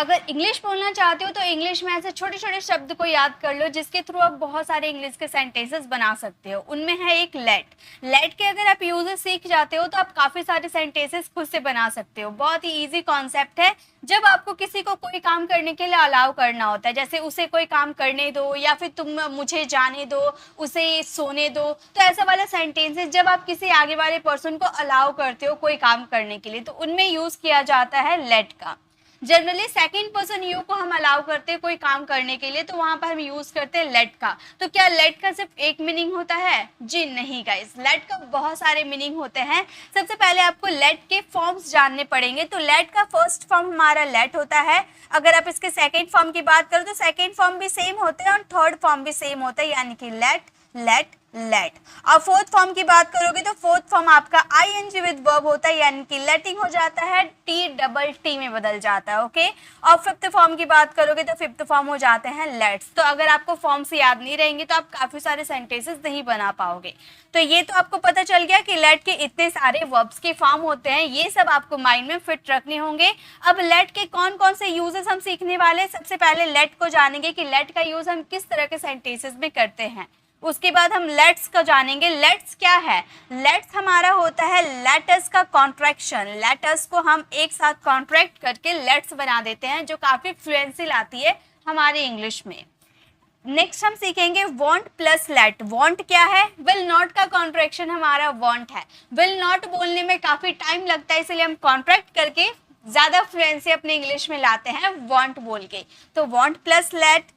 अगर इंग्लिश बोलना चाहते हो तो इंग्लिश में ऐसे छोटे छोटे शब्द को याद कर लो जिसके थ्रू आप बहुत सारे इंग्लिश के सेंटेंसेस बना सकते हो। उनमें है एक लेट। लेट के अगर आप यूजेस सीख जाते हो तो आप काफी सारे सेंटेंसेस खुद से बना सकते हो। बहुत ही इजी कॉन्सेप्ट है। जब आपको किसी को कोई काम करने के लिए अलाउ करना होता है, जैसे उसे कोई काम करने दो या फिर तुम मुझे जाने दो, उसे सोने दो, तो ऐसा वाला सेंटेंसेस जब आप किसी आगे वाले पर्सन को अलाउ करते हो कोई काम करने के लिए तो उनमें यूज किया जाता है लेट का। जनरली सेकंड पर्सन यू को हम अलाउ करते हैं कोई काम करने के लिए तो वहां पर हम यूज करते हैं लेट का। तो क्या लेट का सिर्फ एक मीनिंग होता है? जी नहीं गाइस, लेट का बहुत सारे मीनिंग होते हैं। सबसे पहले आपको लेट के फॉर्म्स जानने पड़ेंगे। तो लेट का फर्स्ट फॉर्म हमारा लेट होता है। अगर आप इसके सेकेंड फॉर्म की बात करो तो सेकेंड फॉर्म भी सेम होते हैं और थर्ड फॉर्म भी सेम होता है, यानी कि लेट लेट लेट। और फोर्थ फॉर्म की बात करोगे तो फोर्थ फॉर्म आपका आईएनजी विद वर्ब होता है, यानी कि लेटिंग हो जाता है, टी डबल टी में बदल जाता है। ओके। और फिफ्थ फॉर्म की बात करोगे तो फिफ्थ फॉर्म हो जाते हैं लेट्स। तो अगर आपको फॉर्म से याद नहीं रहेंगे तो आप काफी सारे सेंटेंसेस नहीं बना पाओगे। तो ये तो आपको पता चल गया कि लेट के इतने सारे वर्ब्स के फॉर्म होते हैं, ये सब आपको माइंड में फिट रखने होंगे। अब लेट के कौन कौन से यूजेस हम सीखने वाले हैं। सबसे पहले लेट को जानेंगे कि लेट का यूज हम किस तरह के सेंटेंसेस में करते हैं। उसके बाद हम लेट्स को जानेंगे। लेट्स क्या है? लेट्स हमारा होता है लेटस का कॉन्ट्रैक्शन। लेटस को हम एक साथ कॉन्ट्रैक्ट करके लेट्स बना देते हैं, जो काफी फ्लुएंसी लाती है हमारे इंग्लिश में। नेक्स्ट हम सीखेंगे वॉन्ट प्लस लेट। वॉन्ट क्या है? विल नॉट का कॉन्ट्रैक्शन हमारा वॉन्ट है। विल नॉट बोलने में काफी टाइम लगता है, इसलिए हम कॉन्ट्रैक्ट करके ज्यादा फ्लुएंसी अपने इंग्लिश में लाते हैं वॉन्ट बोल के। तो वॉन्ट प्लस लेट।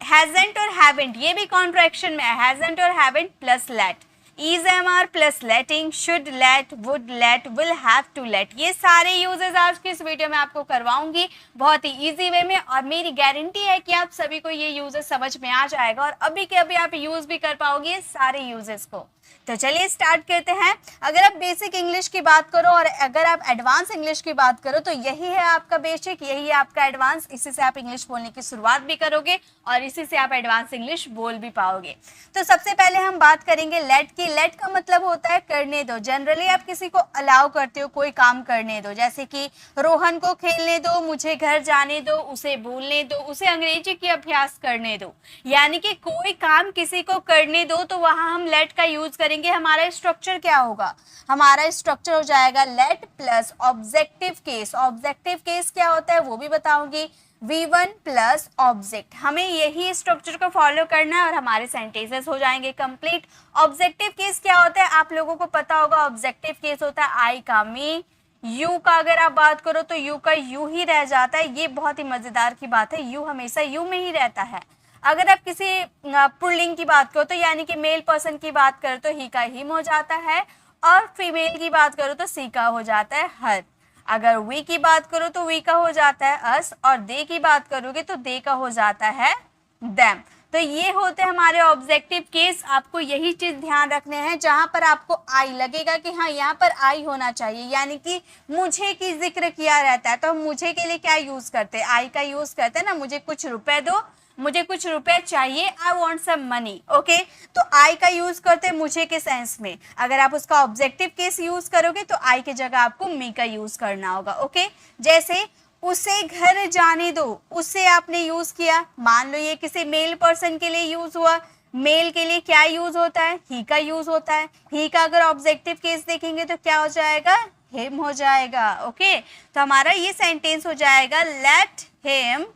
हैजंट और हैवेंट, ये भी कॉन्ट्रैक्शन में है, हैजंट और haven't plus let. Is am are plus letting, should let, would let, will have to let. ये सारे यूजेस आज की इस वीडियो में आपको करवाऊंगी बहुत ही इजी वे में, और मेरी गारंटी है कि आप सभी को ये यूजेस समझ में आ जाएगा और अभी के अभी आप यूज भी कर पाओगे ये सारे यूजेस को। तो चलिए स्टार्ट करते हैं। अगर आप बेसिक इंग्लिश की बात करो और अगर आप एडवांस इंग्लिश की बात करो तो यही है आपका बेसिक, यही है आपका एडवांस। इसी से आप इंग्लिश बोलने की शुरुआत भी करोगे और इसी से आप एडवांस इंग्लिश बोल भी पाओगे। तो सबसे पहले हम बात करेंगे लेट की। लेट का मतलब होता है करने दो। जनरली आप किसी को अलाउ करते हो कोई काम करने दो, जैसे कि रोहन को खेलने दो, मुझे घर जाने दो, उसे बोलने दो, उसे अंग्रेजी की अभ्यास करने दो। यानी कि कोई काम किसी को करने दो तो वहां हम लेट का यूज करेंगे। हमारा स्ट्रक्चर क्या होगा? हमारा स्ट्रक्चर हो जाएगा late plus objective case. Objective case क्या होता है वो भी बताऊंगी। V1 plus object. हमें यही स्ट्रक्चर को फॉलो करना है और हमारे सेंटेंसेस हो जाएंगे कंप्लीट। ऑब्जेक्टिव केस क्या होता है आप लोगों को पता होगा। ऑब्जेक्टिव केस होता है आई का मी, यू का अगर आप बात करो तो यू का यू ही रह जाता है। ये बहुत ही मजेदार की बात है, यू हमेशा यू में ही रहता है। अगर आप किसी पुल्लिंग की बात करो तो यानी कि मेल पर्सन की बात करो तो ही का हिम हो जाता है, और फीमेल की बात करो तो सी का हो जाता है हर। अगर वी की बात करो तो वी का हो जाता है अस, और दे की बात करोगे तो दे का हो जाता है देम। तो ये होते हैं हमारे ऑब्जेक्टिव केस। आपको यही चीज ध्यान रखने हैं, जहां पर आपको आई लगेगा कि हाँ यहाँ पर आई होना चाहिए, यानी कि मुझे की जिक्र किया रहता है तो हम मुझे के लिए क्या यूज करते हैं? आई का यूज करते हैं ना। मुझे कुछ रुपए दो, मुझे कुछ रुपए चाहिए, I want some money. Okay, तो आई का यूज करते हैं मुझे के सेंस में। अगर आप उसका ऑब्जेक्टिव केस यूज करोगे तो आई के जगह आपको मी का यूज करना होगा। ओके, जैसे उसे घर जाने दो, उससे आपने यूज किया। मान लो ये किसी मेल पर्सन के लिए यूज हुआ। मेल के लिए क्या यूज होता है? ही का यूज होता है। ही का अगर ऑब्जेक्टिव केस देखेंगे तो क्या हो जाएगा? हिम हो जाएगा। ओके, तो हमारा ये सेंटेंस हो जाएगा let him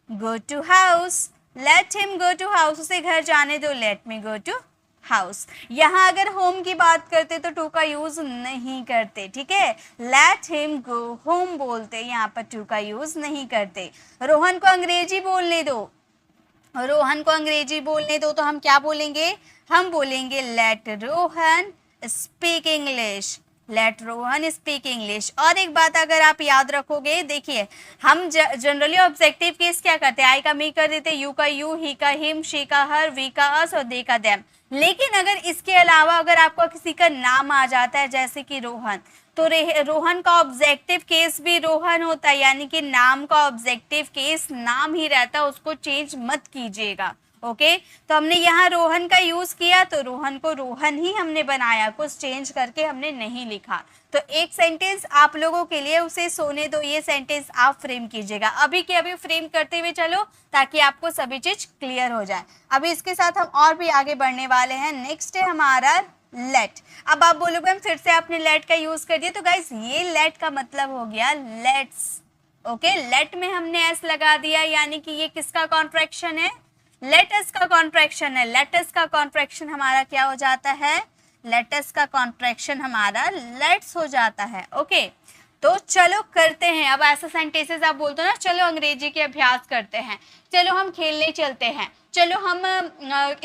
go to house, let him go to house, उसे घर जाने दो, let me go to house। यहाँ अगर home की बात करते तो to का यूज नहीं करते, ठीक है। let him go home बोलते, यहाँ पर to का यूज नहीं करते। रोहन को अंग्रेजी बोलने दो, रोहन को अंग्रेजी बोलने दो तो हम क्या बोलेंगे? हम बोलेंगे let Rohan speak English, let Rohan speak English. और एक बात अगर आप याद रखोगे, देखिए हम जनरली ऑब्जेक्टिव केस क्या करते हैं? आई का मी कर देते, यू का यू, ही का हिम, शी का हर, वी का अस और दे का देम। लेकिन अगर इसके अलावा अगर आपको किसी का नाम आ जाता है जैसे कि रोहन, तो रोहन का ऑब्जेक्टिव केस भी रोहन होता है, यानी कि नाम का ऑब्जेक्टिव केस नाम ही रहता है, उसको चेंज मत कीजिएगा। ओके तो हमने यहाँ रोहन का यूज किया तो रोहन को रोहन ही हमने बनाया, कुछ चेंज करके हमने नहीं लिखा। तो एक सेंटेंस आप लोगों के लिए, उसे सोने दो, ये सेंटेंस आप फ्रेम कीजिएगा, अभी के अभी फ्रेम करते हुए चलो ताकि आपको सभी चीज क्लियर हो जाए। अभी इसके साथ हम और भी आगे बढ़ने वाले हैं। नेक्स्ट है हमारा लेट। अब आप बोलोगे फिर से आपने लेट का यूज कर दिया, तो गाइस ये लेट का मतलब हो गया लेट्स। ओके लेट में हमने एस लगा दिया, यानी कि ये किसका कॉन्ट्रैक्शन है, लेटस का कॉन्ट्रैक्शन है। लेटस का कॉन्ट्रैक्शन हमारा क्या हो जाता है, लेटस का कॉन्ट्रैक्शन हमारा लेट्स हो जाता है। ओके तो चलो करते हैं। अब ऐसा सेंटेंसेस आप बोलते हो ना, चलो अंग्रेजी के अभ्यास करते हैं, चलो हम खेलने चलते हैं, चलो हम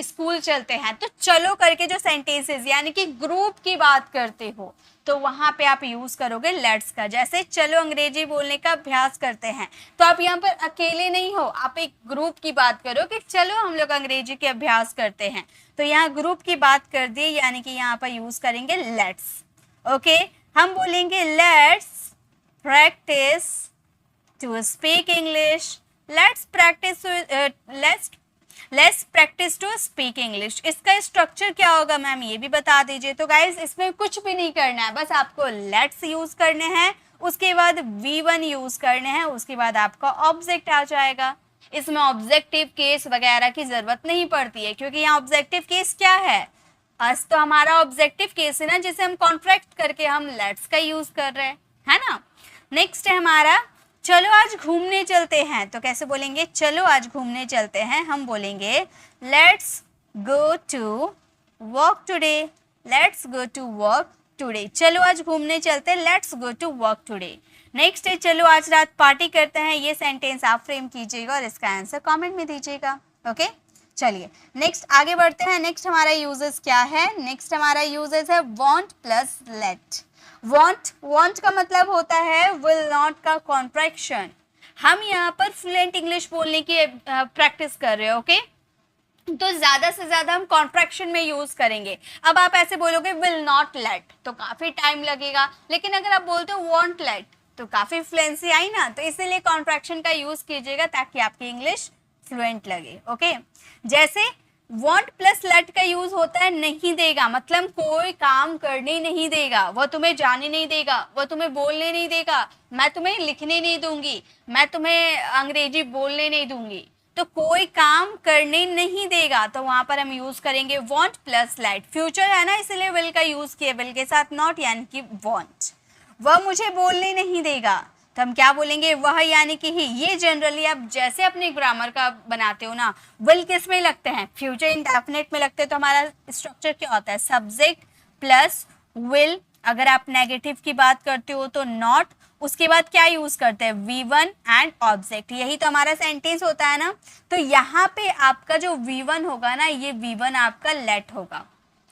स्कूल चलते हैं, तो चलो करके जो सेंटेंसेस यानी कि ग्रुप की बात करते हो तो वहां पे आप यूज करोगे लेट्स का। जैसे चलो अंग्रेजी बोलने का अभ्यास करते हैं, तो आप यहाँ पर अकेले नहीं हो, आप एक ग्रुप की बात करो कि चलो हम लोग अंग्रेजी के अभ्यास करते हैं, तो यहाँ ग्रुप की बात कर दी, यानी कि यहाँ पर यूज करेंगे लेट्स। ओके हम बोलेंगे let's practice to speak English, let's practice to speak English. इसका स्ट्रक्चर क्या होगा मैम ये भी बता दीजिए। तो गाइज इसमें कुछ भी नहीं करना है, बस आपको लेट्स यूज करने हैं, उसके बाद V1 यूज करने हैं, उसके बाद आपका ऑब्जेक्ट आ जाएगा। इसमें ऑब्जेक्टिव केस वगैरह की जरूरत नहीं पड़ती है, क्योंकि यहाँ ऑब्जेक्टिव केस क्या है, अस तो हमारा ऑब्जेक्टिव केस है ना, जिसे हम कॉन्ट्रैक्ट करके हम लेट्स का यूज कर रहे हैं, है ना। नेक्स्ट है हमारा चलो आज घूमने चलते हैं, तो कैसे बोलेंगे, चलो आज घूमने चलते हैं, हम बोलेंगे let's go to walk today, let's go to walk today. चलो आज घूमने चलते हैं, let's go to walk today. Next है चलो आज रात पार्टी करते हैं, ये सेंटेंस आप फ्रेम कीजिएगा और इसका आंसर कमेंट में दीजिएगा। ओके चलिए नेक्स्ट आगे बढ़ते हैं। नेक्स्ट हमारा यूजेस क्या है, नेक्स्ट हमारा यूजेस है वांट प्लस लेट। वांट का मतलब होता है विल नॉट का कॉन्ट्रैक्शन। हम यहाँ पर फ्लुएंट इंग्लिश बोलने की प्रैक्टिस कर रहे हैं। ओके तो ज्यादा से ज्यादा हम कॉन्ट्रैक्शन में यूज करेंगे। अब आप ऐसे बोलोगे विल नॉट लेट तो काफी टाइम लगेगा, लेकिन अगर आप बोलते हो वॉन्ट लेट तो काफी फ्लुएंसी आई ना, तो इसीलिए कॉन्ट्रैक्शन का यूज कीजिएगा ताकि आपकी इंग्लिश फ्लुएंट लगे। ओके जैसे want प्लस लेट का यूज होता है नहीं देगा, मतलब कोई काम करने नहीं देगा, वो तुम्हें जाने नहीं देगा, वो तुम्हें बोलने नहीं देगा, मैं तुम्हें लिखने नहीं दूंगी, मैं तुम्हें अंग्रेजी बोलने नहीं दूंगी, तो कोई काम करने नहीं देगा, तो वहां पर हम यूज करेंगे want प्लस लेट। फ्यूचर है ना, इसलिए विल का यूज किया, विल के साथ नॉट यानी कि want। वह मुझे बोलने नहीं देगा तो हम क्या बोलेंगे, वह यानी कि ही। ये जनरली आप जैसे अपने ग्रामर का बनाते हो ना, विल किस में लगते हैं, फ्यूचर इंडेफिनिट में लगते हैं, तो हमारा स्ट्रक्चर क्या होता है, सब्जेक्ट प्लस विल। अगर आप नेगेटिव की बात करते हो तो नॉट, उसके बाद क्या यूज करते हैं, V1 एंड ऑब्जेक्ट। यही तो हमारा सेंटेंस होता है ना। तो यहाँ पे आपका जो V1 होगा ना, ये V1 आपका लेट होगा।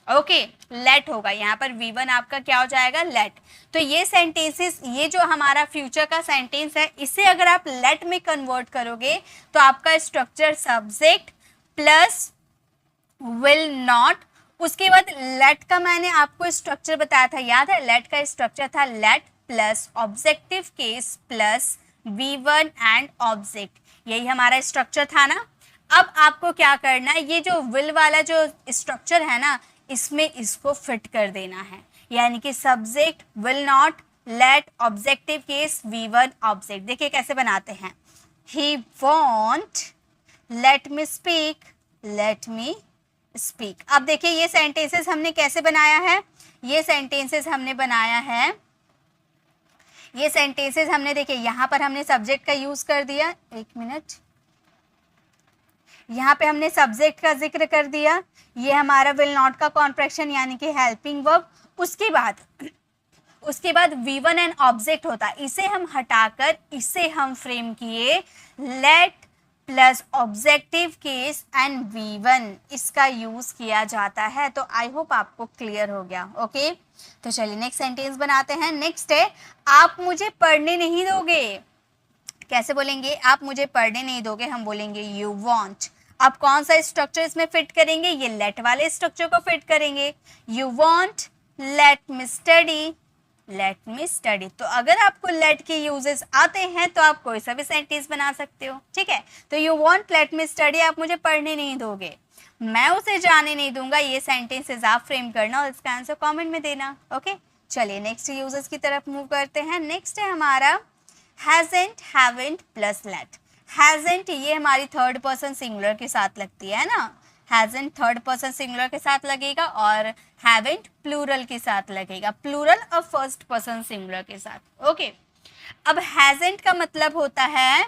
ओके लेट होगा, यहाँ पर V1 आपका क्या हो जाएगा, लेट। तो ये सेंटेंसेस, ये जो हमारा फ्यूचर का सेंटेंस है, इसे अगर आप लेट में कन्वर्ट करोगे तो आपका structure subject plus will not, उसके बाद लेट का मैंने आपको स्ट्रक्चर बताया था, याद है, लेट का स्ट्रक्चर था late plus objective case plus V1 and object, यही हमारा स्ट्रक्चर था ना। अब आपको क्या करना है, ये जो विल वाला जो स्ट्रक्चर है ना, इसमें इसको फिट कर देना है, यानी कि subject will not let objective case V1 object. देखिए कैसे बनाते हैं, he want let me speak, let me speak. अब देखिए ये सेंटेंसेस हमने कैसे बनाया है, ये सेंटेंसेस हमने बनाया है, ये सेंटेंसेस हमने देखिए यहाँ पर हमने सब्जेक्ट का यूज कर दिया, एक मिनट, यहाँ पे हमने सब्जेक्ट का जिक्र कर दिया, ये हमारा विल नॉट का कॉन्ट्रैक्शन यानी कि हेल्पिंग वर्ब। उसके बाद V1 एंड ऑब्जेक्ट होता है, इसे हम हटाकर इसे हम फ्रेम किए late plus objective case and V1, इसका यूज किया जाता है। तो आई होप आपको क्लियर हो गया। ओके तो चलिए नेक्स्ट सेंटेंस बनाते हैं। नेक्स्ट है आप मुझे पढ़ने नहीं दोगे, कैसे बोलेंगे, आप मुझे पढ़ने नहीं दोगे, हम बोलेंगे यू वॉन्ट। अब कौन सा स्ट्रक्चर इसमें फिट करेंगे, ये लेट वाले स्ट्रक्चर को फिट करेंगे, you want let me study, let me study. तो अगर आपको लेट के यूजेस आते हैं तो आप कोई सा भी सेंटेंस बना सकते हो, ठीक है। तो you want let me study, आप मुझे पढ़ने नहीं दोगे, मैं उसे जाने नहीं दूंगा, ये सेंटेंसेस आप फ्रेम करना और इसका आंसर कमेंट में देना। ओके, चलिए नेक्स्ट यूजेस की तरफ मूव करते हैं। नेक्स्ट है हमारा hasn't, haven't plus let. Hasn't ये हमारी थर्ड पर्सन सिंगुलर के साथ लगती है ना, हैजंट थर्ड पर्सन सिंगुलर के साथ लगेगा और हैवेंट प्लूरल के साथ लगेगा, प्लूरल और फर्स्ट पर्सन सिंगुलर के साथ। ओके, अब हैजंट का मतलब होता है,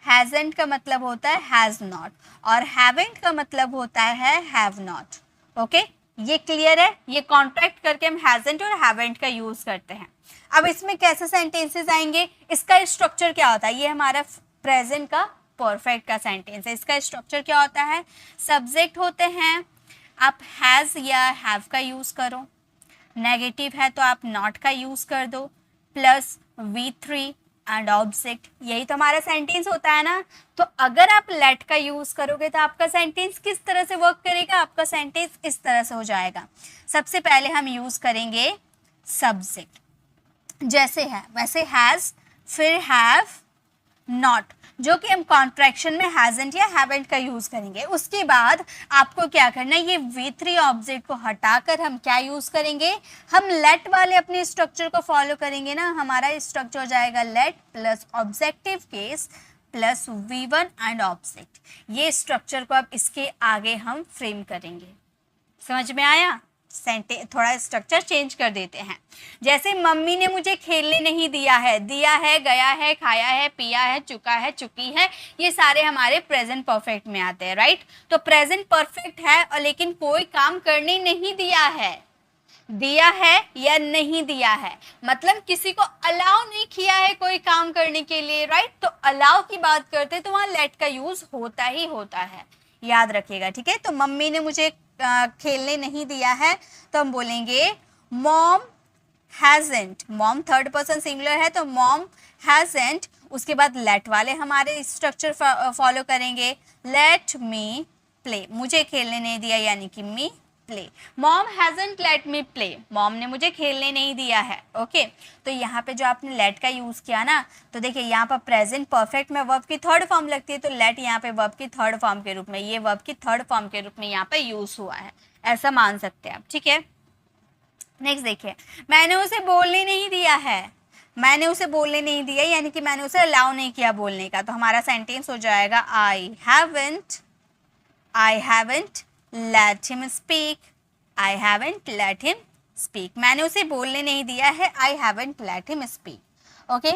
हैजंट का मतलब होता है हैज नॉट और हैवेंट का मतलब होता है हैव नॉट। ओके, ये क्लियर है, ये कॉन्ट्रैक्ट करके हम हैजंट और हैवेंट का यूज करते हैं। अब इसमें कैसे सेंटेंसेस आएंगे, इसका स्ट्रक्चर क्या होता है, ये हमारा प्रेजेंट का परफेक्ट का सेंटेंस है। इसका स्ट्रक्चर क्या होता है, सब्जेक्ट होते हैं, आप हैज या हैव का यूज करो, नेगेटिव है तो आप नॉट का यूज कर दो, प्लस V3 एंड ऑब्जेक्ट, यही तो हमारा सेंटेंस होता है ना। तो अगर आप लेट का यूज करोगे तो आपका सेंटेंस किस तरह से वर्क करेगा, आपका सेंटेंस इस तरह से हो जाएगा। सबसे पहले हम यूज करेंगे सब्जेक्ट, जैसे है वैसे हैज, फिर हैव, नॉट, जो कि हम कॉन्ट्रैक्शन में हैजंट या हैवेंट का यूज करेंगे। उसके बाद आपको क्या करना है, ये V3 ऑब्जेक्ट को हटाकर हम क्या यूज करेंगे, हम लेट वाले अपने स्ट्रक्चर को फॉलो करेंगे ना। हमारा स्ट्रक्चर हो जाएगा late plus objective case plus V1 and object. ये स्ट्रक्चर को अब इसके आगे हम फ्रेम करेंगे। समझ में आया, थोड़ा स्ट्रक्चर चेंज कर देते हैं। जैसे मम्मी ने मुझे खेलने नहीं दिया है, दिया है, गया है, खाया है, पिया है, चुका है, चुकी है, ये सारे हमारे प्रेजेंट परफेक्ट में आते हैं, राइट। तो प्रेजेंट परफेक्ट है और लेकिन कोई काम करने नहीं दिया है, दिया है या नहीं दिया है, मतलब किसी को अलाउ नहीं किया है कोई काम करने के लिए, राइट। तो अलाउ की बात करते तो वहाँ लेट का यूज होता ही होता है, याद रखिएगा, ठीक है। तो मम्मी ने मुझे खेलने नहीं दिया है तो हम बोलेंगे mom hasn't, mom third person singular है तो मॉम हैजंट, उसके बाद लेट वाले हमारे स्ट्रक्चर फॉलो करेंगे, लेट मी प्ले, मुझे खेलने नहीं दिया यानी कि me play, mom hasn't let me play, mom ने मुझे खेलने नहीं दिया है। ओके, तो यहाँ पे जो आपने लेट का यूज किया ना, तो देखिए यहाँ पर प्रेजेंट परफेक्ट में वर्ब की थर्ड फॉर्म लगती है, तो लेट यहाँ पे वर्ब की थर्ड फॉर्म के रूप में, ये वर्ब की थर्ड फॉर्म के रूप में यहाँ पे यूज हुआ है, ऐसा मान सकते हैं आप, ठीक है। नेक्स्ट देखिए, मैंने उसे बोलने नहीं दिया है, मैंने उसे बोलने नहीं दिया यानी कि मैंने उसे अलाउ नहीं किया बोलने का, तो हमारा सेंटेंस हो जाएगा I haven't let him speak, I haven't let him speak, मैंने उसे बोलने नहीं दिया है, I haven't let him speak। Okay,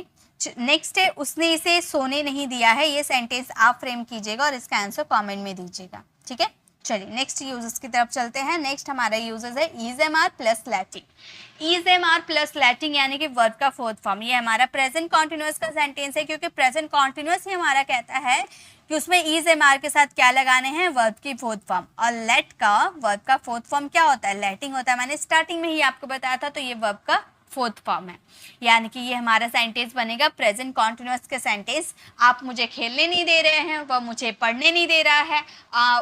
next है उसने इसे सोने नहीं दिया है, ये सेंटेंस आप फ्रेम कीजिएगा और इसका आंसर कमेंट में दीजिएगा, ठीक है। चलिए नेक्स्ट यूजेस की तरफ चलते हैं। नेक्स्ट हमारा यूजेस है is am are plus letting. Is am are plus letting यानी कि वर्ब का फोर्थ फॉर्म, ये हमारा प्रेजेंट कॉन्टिन्यूअस का सेंटेंस है, क्योंकि प्रेजेंट कॉन्टिन्यूअस ही हमारा कहता है कि उसमें इज एम आर के साथ क्या लगाने हैं, वर्ब की फोर्थ फॉर्म। और लेट का वर्ब का फोर्थ फॉर्म क्या होता है, लैटिंग होता है, मैंने स्टार्टिंग में ही आपको बताया था, तो ये वर्ब का फोर्थ फॉर्म है, यानी कि ये हमारा सेंटेंस बनेगा प्रेजेंट कॉन्टिन्यूअस के सेंटेंस। आप मुझे खेलने नहीं दे रहे हैं, वह मुझे पढ़ने नहीं दे रहा है,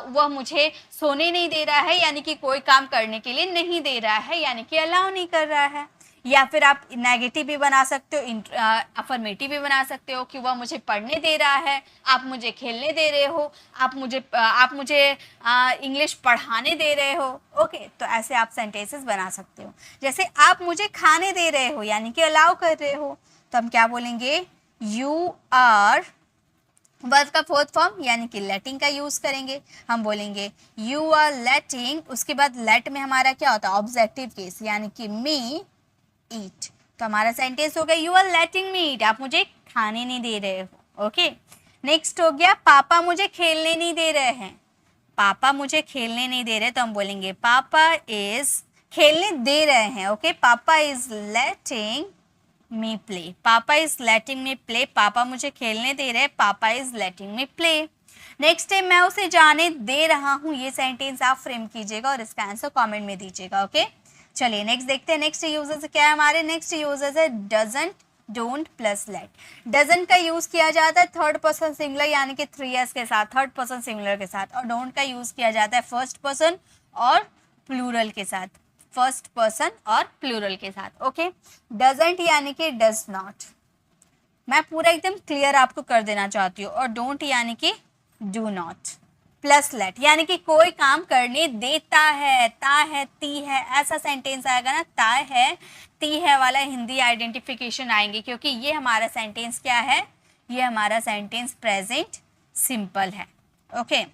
वह मुझे सोने नहीं दे रहा है, यानी कि कोई काम करने के लिए नहीं दे रहा है, यानी कि अलाउ नहीं कर रहा है। या फिर आप नेगेटिव भी बना सकते हो, अफर्मेटिव भी बना सकते हो कि वह मुझे पढ़ने दे रहा है, आप मुझे खेलने दे रहे हो, आप मुझे इंग्लिश पढ़ाने दे रहे हो। ओके, तो ऐसे आप सेंटेंसेस बना सकते हो। जैसे आप मुझे खाने दे रहे हो यानी कि अलाउ कर रहे हो, तो हम क्या बोलेंगे, यू आर, वर्ब का फोर्थ फॉर्म यानी कि लेटिंग का यूज करेंगे, हम बोलेंगे यू आर लेटिंग, उसके बाद लेट में हमारा क्या होता है, ऑब्जेक्टिव केस, यानी कि मी ईट। तो हमारा सेंटेंस हो गया यू आर लेटिंग मी ईट, आप मुझे खाने नहीं दे रहे हो। ओके, नेक्स्ट हो गया पापा मुझे खेलने नहीं दे रहे हैं, पापा मुझे खेलने नहीं दे रहे, तो हम बोलेंगे पापा इज, खेलने दे रहे हैं, ओके, पापा इज लेटिंग मी प्ले, पापा इज लेटिंग मी प्ले, पापा मुझे खेलने दे रहे हैं, पापा is letting me play. Next है मैं उसे जाने दे रहा हूँ, ये सेंटेंस आप फ्रेम कीजिएगा और इसका आंसर कमेंट में दीजिएगा। ओके, चलिए नेक्स्ट देखते हैं नेक्स्ट यूजेस क्या है हमारे। नेक्स्ट यूजेस है doesn't, don't plus let. Doesn't का यूज किया जाता है थर्ड पर्सन सिंगुलर यानी कि 3s के साथ, थर्ड पर्सन सिंगुलर के साथ, और डोंट का यूज किया जाता है फर्स्ट पर्सन और प्लूरल के साथ। फर्स्ट पर्सन और प्लूरल के साथ। ओके, डजंट यानी कि डज नॉट, मैं पूरा एकदम क्लियर आपको कर देना चाहती हूँ। और डोंट यानी कि डू नॉट, प्लस लेट यानी कि कोई काम करने देता है, ता है, ती है, ऐसा सेंटेंस आएगा ना, ता है, ती है वाला हिंदी आइडेंटिफिकेशन आएंगे, क्योंकि ये हमारा सेंटेंस क्या है, ये हमारा सेंटेंस प्रेजेंट सिंपल है। ओके,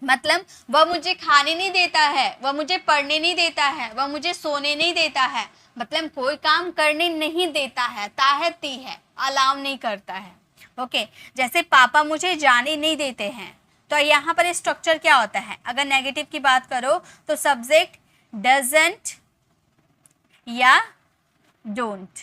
मतलब वह मुझे खाने नहीं देता है, वह मुझे पढ़ने नहीं देता है, वह मुझे सोने नहीं देता है, मतलब कोई काम करने नहीं देता है, ता है, ती है, अलाउ नहीं करता है। ओके, जैसे पापा मुझे जाने नहीं देते हैं, तो यहाँ पर स्ट्रक्चर क्या होता है, अगर नेगेटिव की बात करो तो सब्जेक्ट डजंट या डोंट,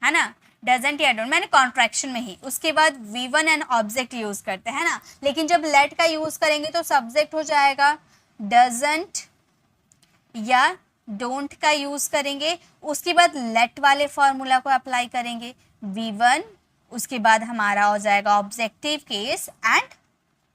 है ना, डजंट या डोंट, मैंने कॉन्ट्रैक्शन में ही, उसके बाद V1 एंड ऑब्जेक्ट यूज करते हैं ना, लेकिन जब लेट का यूज करेंगे तो सब्जेक्ट हो जाएगा डजंट या डोंट का यूज करेंगे, उसके बाद लेट वाले फॉर्मूला को अप्लाई करेंगे V1, उसके बाद हमारा हो जाएगा ऑब्जेक्टिव केस एंड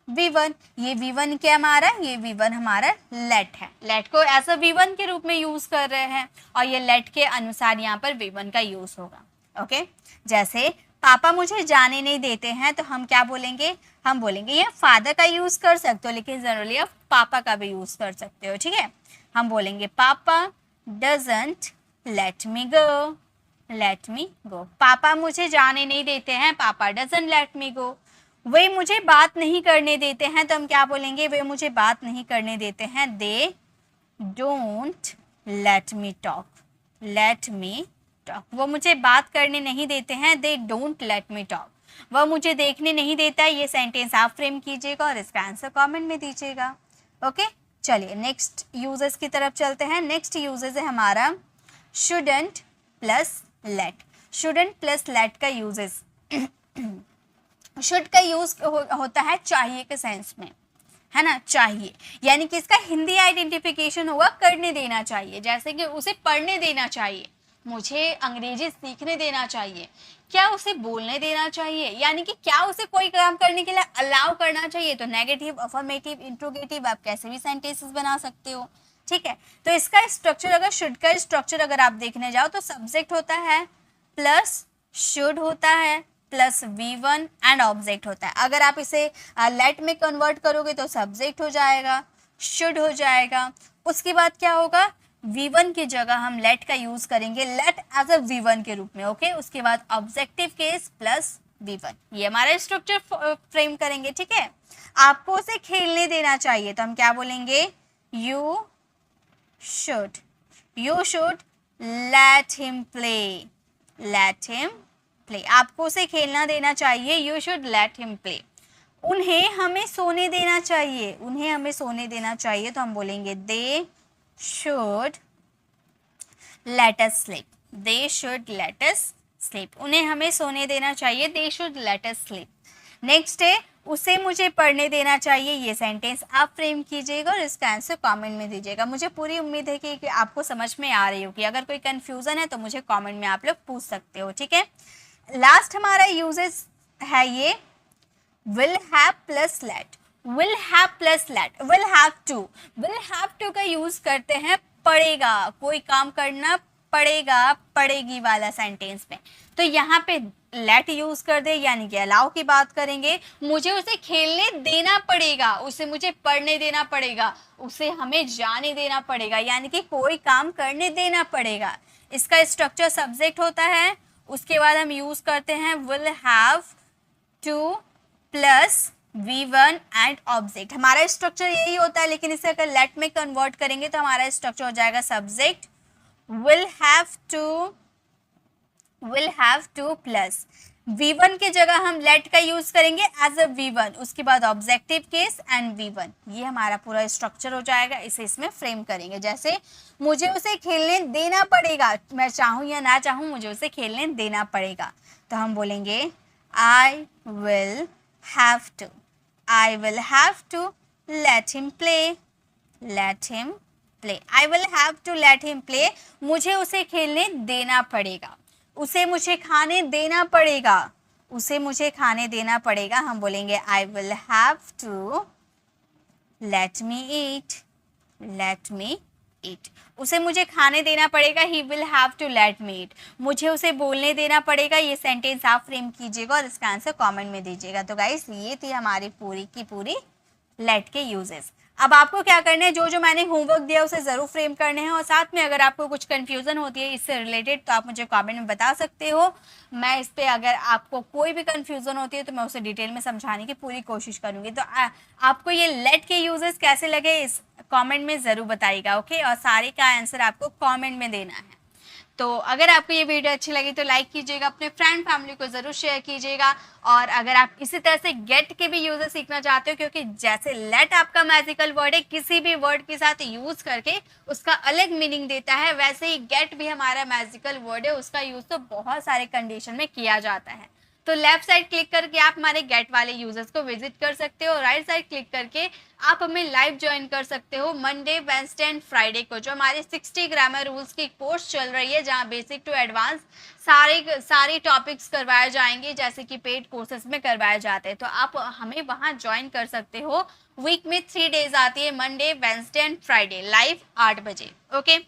V1। ये V1 क्या हमारा, ये V1 हमारा लेट है, लेट को एज अ V1 के रूप में यूज कर रहे हैं और ये लेट के अनुसार यहाँ पर V1 का यूज होगा। ओके, जैसे पापा मुझे जाने नहीं देते हैं, तो हम क्या बोलेंगे, हम बोलेंगे, ये फादर का यूज कर सकते हो लेकिन जरूरी आप पापा का भी यूज कर सकते हो। ठीक है, हम बोलेंगे पापा doesn't let me go, let me go, पापा मुझे जाने नहीं देते हैं, पापा डजंट लेट मी गो। वे मुझे बात नहीं करने देते हैं, तो हम क्या बोलेंगे, वे मुझे बात नहीं करने देते हैं, they don't let me talk, let me talk, वो मुझे बात करने नहीं देते हैं, they don't let me talk, वह मुझे देखने नहीं देता है। ये सेंटेंस आप फ्रेम कीजिएगा और इसका आंसर कमेंट में दीजिएगा। ओके, चलिए नेक्स्ट यूजेस की तरफ चलते हैं। नेक्स्ट यूजेस है हमारा shouldn't plus let. Shouldn't plus let का यूजेस, शुड का यूज होता है चाहिए के सेंस में, है ना, चाहिए यानी कि इसका हिंदी आइडेंटिफिकेशन होगा करने देना चाहिए, जैसे कि उसे पढ़ने देना चाहिए, मुझे अंग्रेजी सीखने देना चाहिए, क्या उसे बोलने देना चाहिए, यानी कि क्या उसे कोई काम करने के लिए अलाउ करना चाहिए। तो नेगेटिव, अफर्मेटिव, इंट्रोगेटिव, आप कैसे भी सेंटेंसेस बना सकते हो। ठीक है, तो इसका स्ट्रक्चर, अगर शुड का स्ट्रक्चर अगर आप देखने जाओ तो सब्जेक्ट होता है प्लस शुड होता है प्लस V1 एंड ऑब्जेक्ट होता है। अगर आप इसे लेट में कन्वर्ट करोगे तो सब्जेक्ट हो जाएगा, शुड हो जाएगा, उसके बाद क्या होगा, V1 की जगह हम लेट का यूज करेंगे, लेट एज अ V1 के रूप में। ओके, उसके बाद ऑब्जेक्टिव केस प्लस V1, ये हमारा स्ट्रक्चर फ्रेम करेंगे। ठीक है, आपको उसे खेलने देना चाहिए, तो हम क्या बोलेंगे, you should let him play, let him play, आपको उसे खेलना देना चाहिए, you should let him play. उन्हें हमें सोने देना चाहिए, उन्हें हमें सोने देना चाहिए, तो हम बोलेंगे they should let us sleep, they should let us sleep, उन्हें हमें सोने देना चाहिए, they should let us sleep. Next है उसे मुझे पढ़ने देना चाहिए, ये सेंटेंस आप फ्रेम कीजिएगा और इसका आंसर कमेंट में दीजिएगा। मुझे पूरी उम्मीद है कि आपको समझ में आ रही होगी, अगर कोई कंफ्यूजन है तो मुझे कमेंट में आप लोग पूछ सकते हो। ठीक है, लास्ट हमारा यूजेस है ये will have plus let, will have plus let, will have to का यूज करते हैं पड़ेगा, कोई काम करना पड़ेगा, पड़ेगी वाला सेंटेंस में, तो यहाँ पे लेट यूज कर दे, यानी कि अलाउ की बात करेंगे, मुझे उसे खेलने देना पड़ेगा, उसे मुझे पढ़ने देना पड़ेगा, उसे हमें जाने देना पड़ेगा, यानी कि कोई काम करने देना पड़ेगा। इसका स्ट्रक्चर सब्जेक्ट होता है, उसके बाद हम यूज करते हैं will have to plus V1 and object. हमारा स्ट्रक्चर यही होता है, लेकिन इसे अगर लेट में कन्वर्ट करेंगे तो हमारा स्ट्रक्चर हो जाएगा subject will have to plus V1 की जगह हम लेट का यूज करेंगे एज अ V1, उसके बाद ऑब्जेक्टिव केस एंड V1, ये हमारा पूरा स्ट्रक्चर हो जाएगा। इसे इसमें फ्रेम करेंगे, जैसे मुझे उसे खेलने देना पड़ेगा, मैं चाहूँ या ना चाहूँ मुझे उसे खेलने देना पड़ेगा, तो हम बोलेंगे I will have to let him play, I will have to let him play, मुझे उसे खेलने देना पड़ेगा, उसे मुझे खाने देना पड़ेगा, उसे मुझे खाने देना पड़ेगा, हम बोलेंगे I will have to let me eat. उसे मुझे खाने देना पड़ेगा, he will have to let me eat. मुझे उसे बोलने देना पड़ेगा, ये सेंटेंस आप फ्रेम कीजिएगा और इसका आंसर कमेंट में दीजिएगा। तो गाइस ये थी हमारी पूरी की पूरी लेट के यूजेस। अब आपको क्या करना है, जो जो मैंने होमवर्क दिया उसे ज़रूर फ्रेम करने हैं और साथ में अगर आपको कुछ कन्फ्यूज़न होती है इससे रिलेटेड तो आप मुझे कमेंट में बता सकते हो। मैं इस पे अगर आपको कोई भी कन्फ्यूज़न होती है तो मैं उसे डिटेल में समझाने की पूरी कोशिश करूँगी। तो आपको ये लेट के यूजेस कैसे लगे इस कमेंट में ज़रूर बताइएगा, ओके। और सारे का आंसर आपको कमेंट में देना है। तो अगर आपको ये वीडियो अच्छी लगी तो लाइक कीजिएगा, अपने फ्रेंड फैमिली को ज़रूर शेयर कीजिएगा। और अगर आप इसी तरह से गेट के भी यूज़र सीखना चाहते हो, क्योंकि जैसे लेट आपका मैजिकल वर्ड है, किसी भी वर्ड के साथ यूज़ करके उसका अलग मीनिंग देता है, वैसे ही गेट भी हमारा मैजिकल वर्ड है, उसका यूज़ तो बहुत सारे कंडीशन में किया जाता है। तो लेफ्ट साइड क्लिक करके आप हमारे गेट वाले यूजर्स को विजिट कर सकते हो, राइट साइड क्लिक करके आप हमें लाइव ज्वाइन कर सकते हो मंडे, वेडनेसडे एंड फ्राइडे को, जो हमारे 60 ग्रामर रूल्स की कोर्स चल रही है, जहां बेसिक टू एडवांस सारे टॉपिक्स करवाए जाएंगे, जैसे कि पेड कोर्सेज में करवाए जाते हैं। तो आप हमें वहां ज्वाइन कर सकते हो। वीक में 3 डेज आती है, Monday, Wednesday and Friday, live 8 बजे, ओके।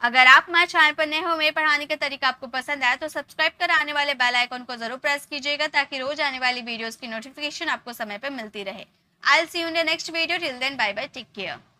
अगर आप हमारे चैनल पर नए हो, मेरे पढ़ाने का तरीका आपको पसंद आया तो सब्सक्राइब कर आने वाले बेल आइकन को जरूर प्रेस कीजिएगा, ताकि रोज आने वाली वीडियोस की नोटिफिकेशन आपको समय पर मिलती रहे। I will see you in the next video. Till then bye bye, take care.